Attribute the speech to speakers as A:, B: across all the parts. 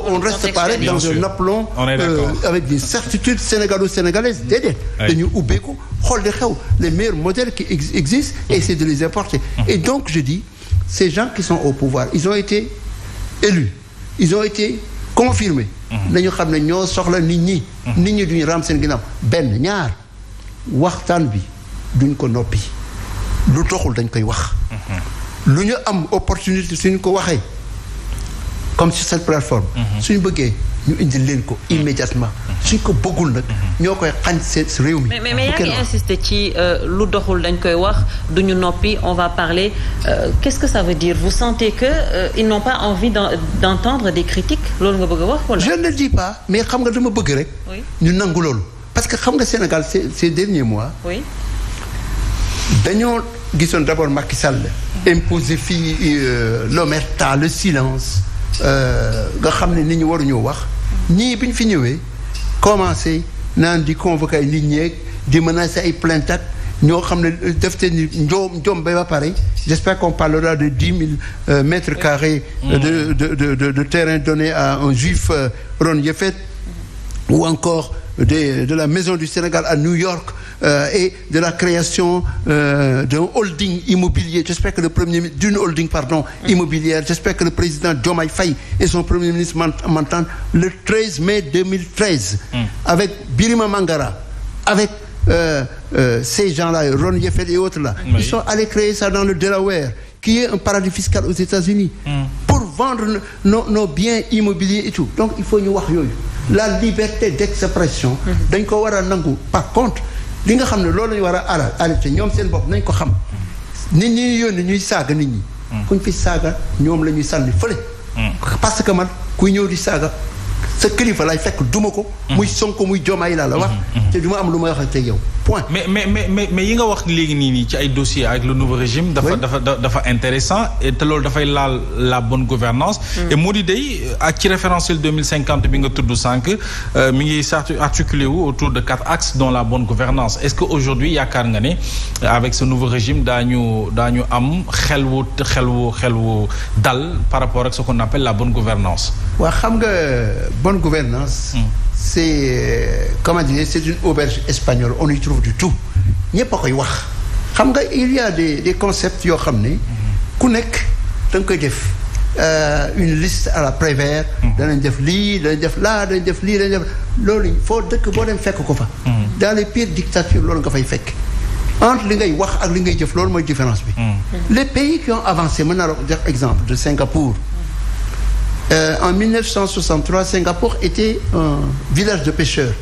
A: On reste pareil dans un aplomb avec des certitudes sénégalo-sénégalaises. Déedéet dañu ubbeeku xool di xew les meilleurs modèles qui existent et essayer de les importer. Et donc je dis ces gens qui sont au pouvoir ils ont été élus ils ont été confirmés. nañu xam ne ñoo soxla nit ñi. nit ñi duñu raam seen ginnaaw benn ñaar waxtaan bi duñ ko noppi lu doxul dañ koy wax. lu ñu am opportunité suñ ko waxee comme sur cette plateforme. suñu bëggee ñu indi leen ko immédiatement. suñ ko bëggul nag ñoo koy xañ seen réew mi.
B: mais yaa ngi insister ci lu doxul dañ koy wax duñu noppi on va parler qu'est-ce que ça veut dire vous sentez que ils n'ont pas envie d'entendre des critiques loolu nga bëgg a wax wala.
A: je ne le dis pas mais xam nga dama bëgg rek. ñu nangu loolu parce que xam nga Sénégal ces derniers mois.
B: oui.
A: dañoo gisoon d'abord Macky Sall imposer fii l'omerta le silence nga xam ne nit ñi waruñoo wax ñii bi ñu fi ñëwee commencé naan di convoquer ay nit ñeeg di menacer ay plainte ak ñoo xam ne def te ni njoom ba pare j'espère qu'on parlera de 10 000 mètres carrés de terrain donné à un juif Ron Yefet ou encore de la Maison du Sénégal à New York et de la création d'un holding immobilier. J'espère que d'une holding immobilière. J'espère que le président Diomaye Faye et son premier ministre m'entendent le 13 mai 2013 avec Birima Mangara, avec ces gens-là, Ron Yefet et autres là. Ils sont allés créer ça dans le Delaware, qui est un paradis fiscal aux États-Unis, pour vendre nos biens immobiliers et tout. Donc il faut ñu wax yooyu. La liberté d'expression dañ ko war a nangu. Par contre li nga xam ne loolu lañu war a arrêté ñoom seen bopp nañ ko xam nit ñi yónni ñuy saaga nit ñi kuñ fi saaga ñoom la ñuy sànni fële parce que man kuy ñëw di saaga sa kilifa lay fekk duma ko muy Sonko muy Diomaye laa la wax te duma am lu may wax ak yow point.
C: mais yi nga wax léegi nii ci ay dossiers avec le nouveau régime dafa intéressant et te loolu dafay laal la bonne gouvernance et moo di day ak ci référentiel 2050 bi nga tudd sànq mi ngi articulé wu autour de 4 axes dont la bonne gouvernance est-ce que aujourd'hui yaakaar nga ne avec ce nouveau régime daañu am xel wu dal par rapport ak ce qu'on appelle la bonne gouvernance.
A: waaw xam nga bonne gouvernance c'est comment dire, c'est une auberge espagnole, on y trouve du tout ñëpp a koy wax xam nga il y a des concepts yoo xam ne ku nekk da nga koy def une liste à la Prévert danañ def lii danañ def laa danañ def lii danañ def loolu foo dëkk boo dem fekk ko fa dans les pires dictatures loolu nga fay fekk entre li ngay wax ak li ngay jëf loolu mooy différence bi les pays qui ont avancé mën naa la jox exemple de Singapour. En 1963, Singapour était un village de pêcheurs.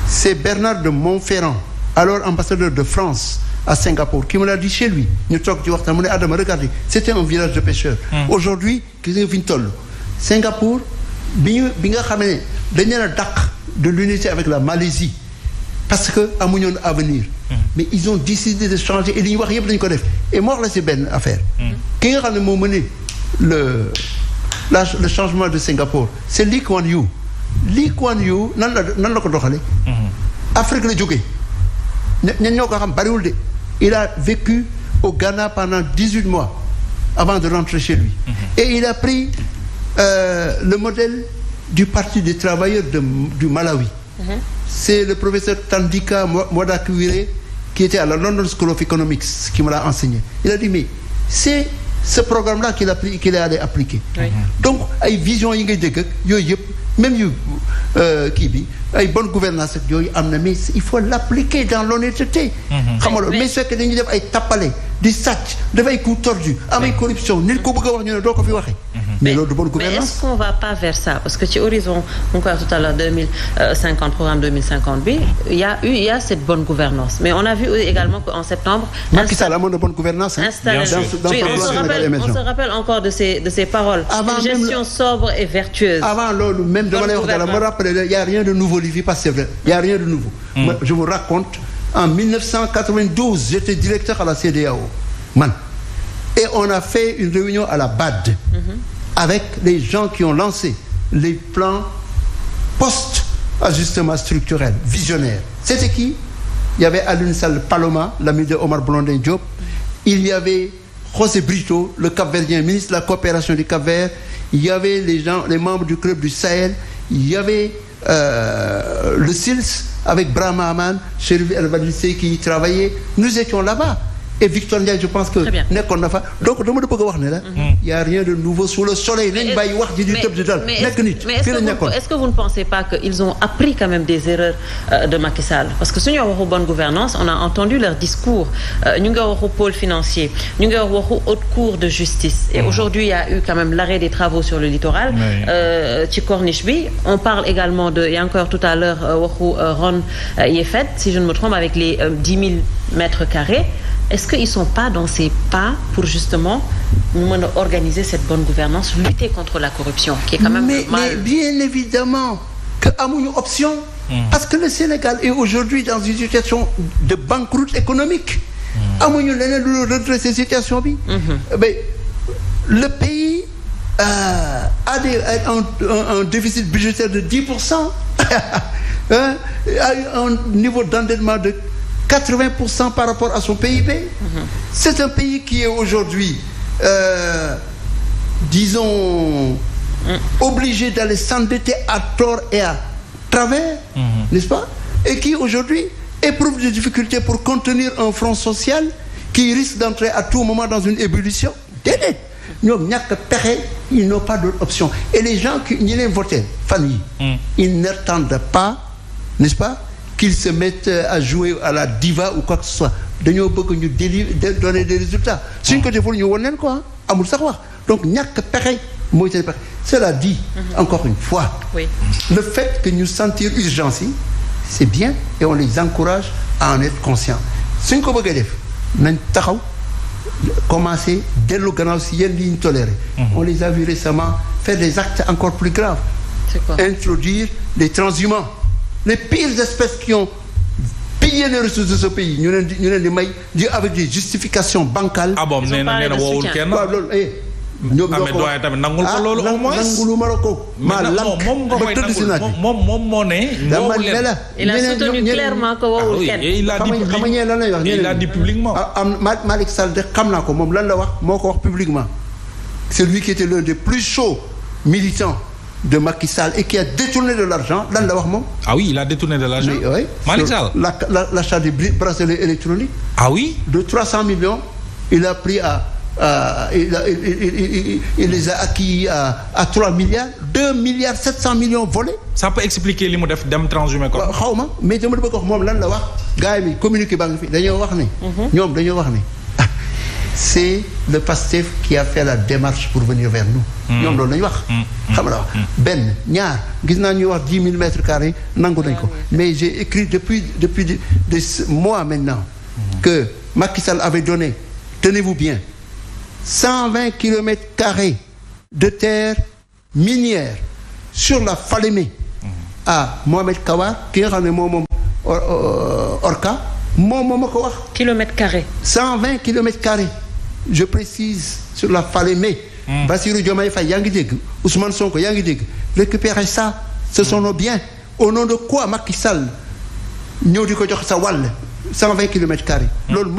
A: C'est Bernard de Montferrand, alors ambassadeur de France à Singapour, qui me l'a dit chez lui. Ñu toog di waxtaan mu ne Adama regardez, c'était un village de pêcheurs. Aujourd'hui gis nga fi ñu toll Singapour bi nga xam ne dañ leen a dàq de l'unité avec la Malaisie parce que amuñu woon avenir. Mais ils ont décidé de changer et li ñu wax yëpp dañu ko def et moo wax la si benn affaire. ki nga xam ne moo mené le changement de Singapour c'est Lee Kuan Yew. Lee Kuan Yew nan la ko doxale Afrique la jógee ñan ñoo ko xam bariwul de il a vécu au Ghana pendant 18 mois avant de rentrer chez lui et il a pris le modèle du Parti des travailleurs du Malawi c'est le professeur Tandika Mwadakiwire qui était à la London School of Economics qui me l'a enseigné. Il a dit mais c'est ce programme-là qu'il est allé appliquer. Donc ay vision yi ngay dégg ak yooyu yëpp même yu kii bi ay bonne gouvernance ak yooyu am na mais il faut l'appliquer dans l'honnêteté. xam nga loolu mais su fekkee dañuy def ay tappale di sàcc dafay coup tordu am ay corruption nit ko bëgg a wax ñu ne doo ko fi waxee. mais loolu de bonne gouvernance.
B: Mais est-ce qu'on va pas vers ça parce que ci horizon on ko wax tout à l'heure 2050 programme 2050 bi il y a cette bonne gouvernance mais on a vu également qu'en septembre.
A: Macky Sall amoon na bonne gouvernance.
B: On se rappelle encore de ces paroles. Avant une gestion sobre et vertueuse.
A: Avant loolu même dama lay wax dara ma rappelé il y a rien de nouveau li fi passé il y a rien de nouveau. Je vous raconte en 1992 j'étais directeur à la CEDEAO man et on a fait une réunion à la BAD avec les gens qui ont lancé les plans post-ajustement structurel visionnaire. C'était qui? Il y avait Alioune Sall Paloma l'ami de Omar Blondin Diop. Il y avait José Brito, le Cap-Verdien, ministre de la coopération du Cap-Vert. Il y avait les membres du club du Sahel. Il y avait le SILS avec Brahma Aman, Chérif El Badissé qui y travaillait. Nous étions là-bas. Et Victor Ndiaye, je pense que nekkoon na fa donc dama la bëgg a wax ne la. y a rien de nouveau sous le soleil. nañ bàyyi wax ji di tëb di dal nekk nit. fii la nekkoon
B: mais est-ce que vous ne pensez pas que ils ont appris quand même des erreurs de Macky Sall parce que suñu waxu bonne gouvernance on a entendu leur discours ñu ngi waxu pôle financier ñu ngi waxu haute cour de justice. et aujourd'hui il y a eu quand même l'arrêt des travaux sur le littoral. ci corniche bi on parle également de il y a encore tout à l'heure waxu Ron Yefet si je ne me trompe avec les 10 000 mètres carrés. Est-ce qu'ils ne sont pas dans ces pas pour justement nous organiser cette bonne gouvernance, lutter contre la corruption, qui est quand même mal.
A: Mais bien évidemment que amuñu option. Parce que le Sénégal est aujourd'hui dans une situation de banqueroute économique. amuñu leneen lu redresser situation bi. Mais le pays a un déficit budgétaire de 10%. A un niveau d'endettement de 80% par rapport à son PIB. C'est un pays qui est aujourd'hui, disons, obligé d'aller s'endetter à tort et à travers, n'est-ce pas? Et qui aujourd'hui éprouve des difficultés pour contenir un front social qui risque d'entrer à tout moment dans une ébullition. Déedéet ñoom ñàkk pexe ils n'ont pas d'autre option. Et les gens qui ñi leen voté fan yi ils n'attendent pas, n'est-ce pas, qu'ils se mettent à jouer à la diva ou quoi que ce soit dañoo bëgg ñu donner des résultats suñ ko deful ñu won leen quoi amul sax wax donc ñàkk pexe mooy seen pexe. Cela dit encore une fois le fait que ñu sentir urgence yi c'est bien et on les encourage à en être conscients suñ ko bëggee def nañ taxaw commencer dellu gannaaw si yenn yi ñu toléré. On les a vus récemment faire des actes encore plus graves.
B: C'est quoi?
A: Introduire des transhumants, les pires espèces qui ont pillé les ressources de ce pays ñu leen di may di avec des justifications bancales.
C: ah bon nee na woowul kenn.
A: waaw loolu ñoom ñoo ko wax
C: tamit nangul ko loolu au moins
A: nangulu ma la ko. maa lank ba tëdd si naaj bi
C: moom moo ne.
A: dama ne la
B: il a soutenu clairement que woowul kenn.
C: il a dit
A: xam nga lan lay wax.
C: il a dit publiquement.
A: Malick Sall de xam naa ko moom lan la wax moo ko wax publiquement. C'est lui qui était l'un des plus chauds militants de Macky Sall et qui a détourné de l'argent lan la wax moom.
C: Ah oui, il a détourné de l'argent.
A: Oui.
C: Malick Sall.
A: L'achat des bracelets électroniques.
C: Ah oui.
A: De 300 millions, il a pris il les a acquis à 3 milliards, 2 milliards 700 millions volés.
C: Ça peut expliquer li mu def dem transhumé ko.
A: xaw ma mais dama bëgg wax moom lan la wax gars yi communiqué baa ngi fi dañoo wax ne. ñoom dañoo wax ne c'est le PASTEF qui a fait la démarche pour venir vers nous. ñoom loolu lañu wax. xam nga wax benn ñaar gis naa ñuy wax 10 000 mètres carrés nangu nañ ko mais j'ai écrit depuis des mois maintenant que Macky Sall avait donné, tenez-vous bien, 120 kilomètres carrés de terre minière sur la Falémé à Mohamed Kawar ki nga xam ne moom Orca moom ma ko wax.
B: kilomètres carrés.
A: 120 kilomètres carrés je précise sur la Falémé. Bassirou Diomaye Faye yaa ngi dégg Ousmane Sonko yaa ngi dégg récupérer ça ce sont nos biens au nom de quoi Macky Sall ñëw di ko jox sa wàll 120 kilomètres carrés loolu